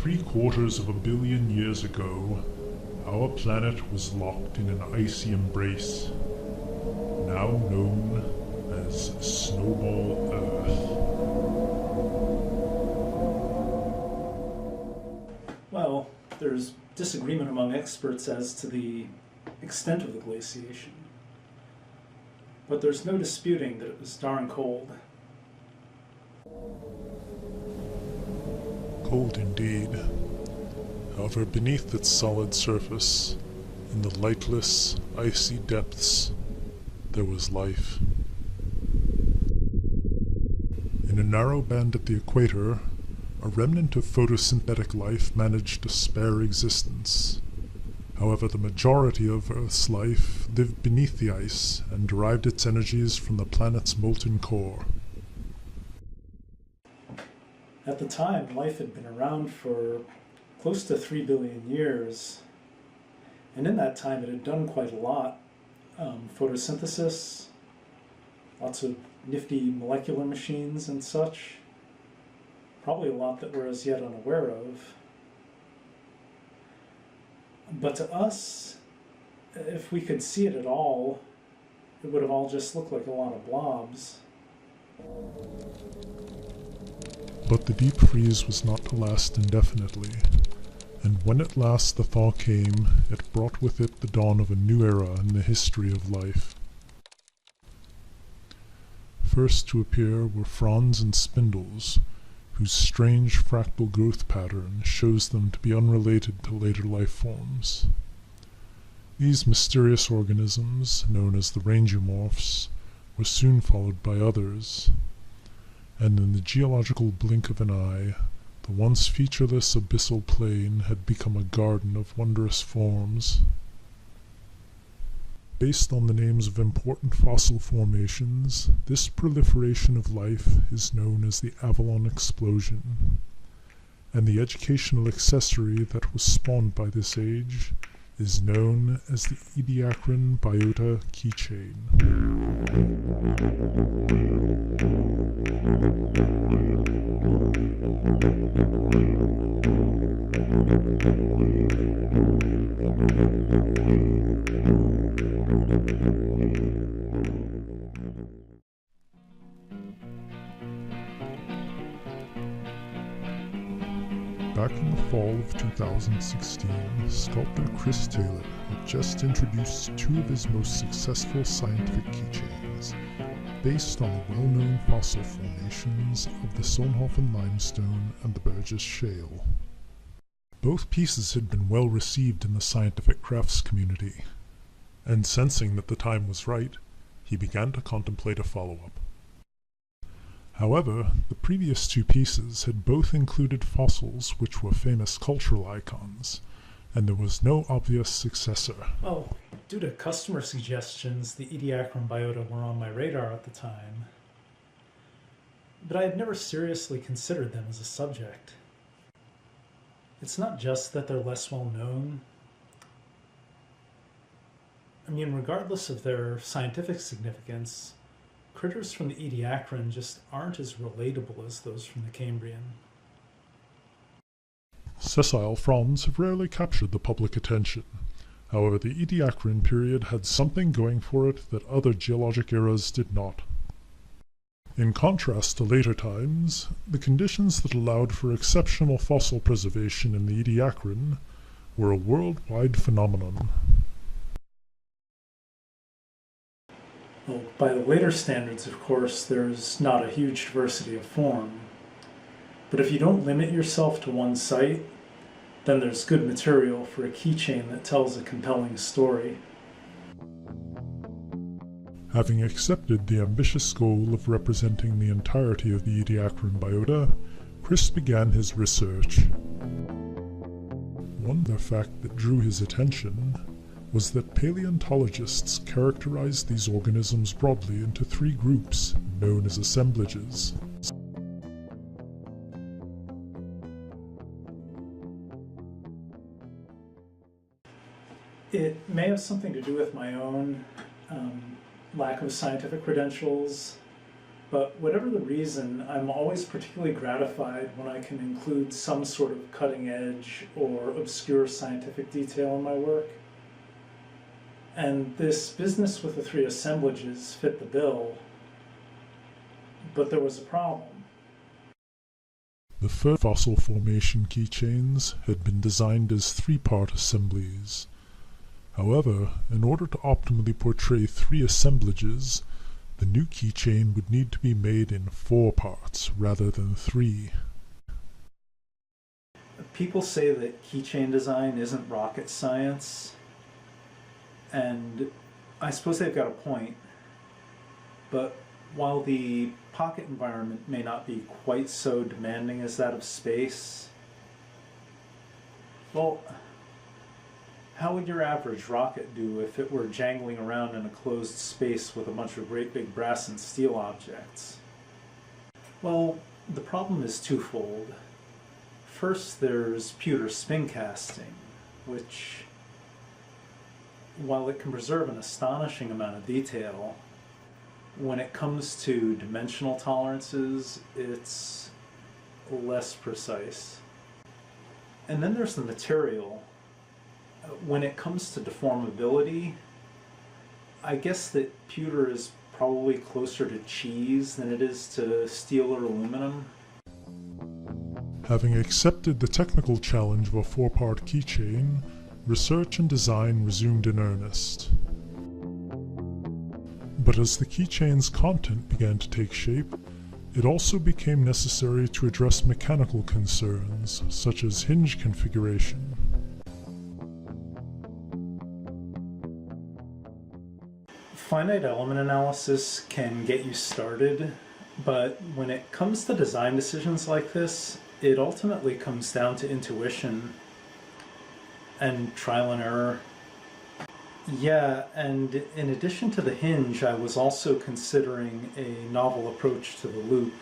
3/4 of a billion years ago, our planet was locked in an icy embrace, now known as Snowball Earth. Well, there's disagreement among experts as to the extent of the glaciation, but there's no disputing that it was darn cold. Cold indeed. However, beneath its solid surface, in the lightless, icy depths, there was life. In a narrow band at the equator, a remnant of photosynthetic life managed a spare existence. However, the majority of Earth's life lived beneath the ice and derived its energies from the planet's molten core. At the time, life had been around for close to 3 billion years, and in that time it had done quite a lot. Photosynthesis, lots of nifty molecular machines and such, probably a lot that we're as yet unaware of. But to us, if we could see it at all, it would have all just looked like a lot of blobs. But the deep freeze was not to last indefinitely, and when at last the thaw came, it brought with it the dawn of a new era in the history of life. First to appear were fronds and spindles, whose strange fractal growth pattern shows them to be unrelated to later life forms. These mysterious organisms, known as the rangeomorphs, were soon followed by others, and in the geological blink of an eye, the once featureless abyssal plain had become a garden of wondrous forms. Based on the names of important fossil formations, this proliferation of life is known as the Avalon Explosion, and the educational accessory that was spawned by this age is known as the Ediacaran Biota Keychain. Back in the fall of 2016, sculptor Chris Taylor had just introduced two of his most successful scientific keychains, based on the well-known fossil formations of the Solnhofen limestone and the Burgess shale. Both pieces had been well received in the scientific crafts community, and sensing that the time was right, he began to contemplate a follow-up. However, the previous two pieces had both included fossils which were famous cultural icons, and there was no obvious successor. Well, due to customer suggestions, the Ediacaran biota were on my radar at the time, but I had never seriously considered them as a subject. It's not just that they're less well known. I mean, regardless of their scientific significance, critters from the Ediacaran just aren't as relatable as those from the Cambrian. Sessile fronds have rarely captured the public attention. However, the Ediacaran period had something going for it that other geologic eras did not. In contrast to later times, the conditions that allowed for exceptional fossil preservation in the Ediacaran were a worldwide phenomenon. Well, by the later standards, of course, there's not a huge diversity of form. But if you don't limit yourself to one site, then there's good material for a keychain that tells a compelling story. Having accepted the ambitious goal of representing the entirety of the Ediacaran biota, Chris began his research. One fact that drew his attention was that paleontologists characterized these organisms broadly into three groups, known as assemblages. It may have something to do with my own lack of scientific credentials, But whatever the reason, I'm always particularly gratified when I can include some sort of cutting edge or obscure scientific detail in my work. And this business with the 3 assemblages fit the bill, but there was a problem. The first fossil formation keychains had been designed as 3-part assemblies. However, in order to optimally portray 3 assemblages, the new keychain would need to be made in 4 parts rather than 3. People say that keychain design isn't rocket science, and I suppose they've got a point. But while the pocket environment may not be quite so demanding as that of space, well, how would your average rocket do if it were jangling around in a closed space with a bunch of great big brass and steel objects? Well, the problem is twofold. First, there's pewter spin casting, which, while it can preserve an astonishing amount of detail, when it comes to dimensional tolerances, it's less precise. And then there's the material. When it comes to deformability, I guess that pewter is probably closer to cheese than it is to steel or aluminum. Having accepted the technical challenge of a 4-part keychain, research and design resumed in earnest. But as the keychain's content began to take shape, it also became necessary to address mechanical concerns, such as hinge configuration. Finite element analysis can get you started, but when it comes to design decisions like this, it ultimately comes down to intuition and trial and error. Yeah, and in addition to the hinge, I was also considering a novel approach to the loop.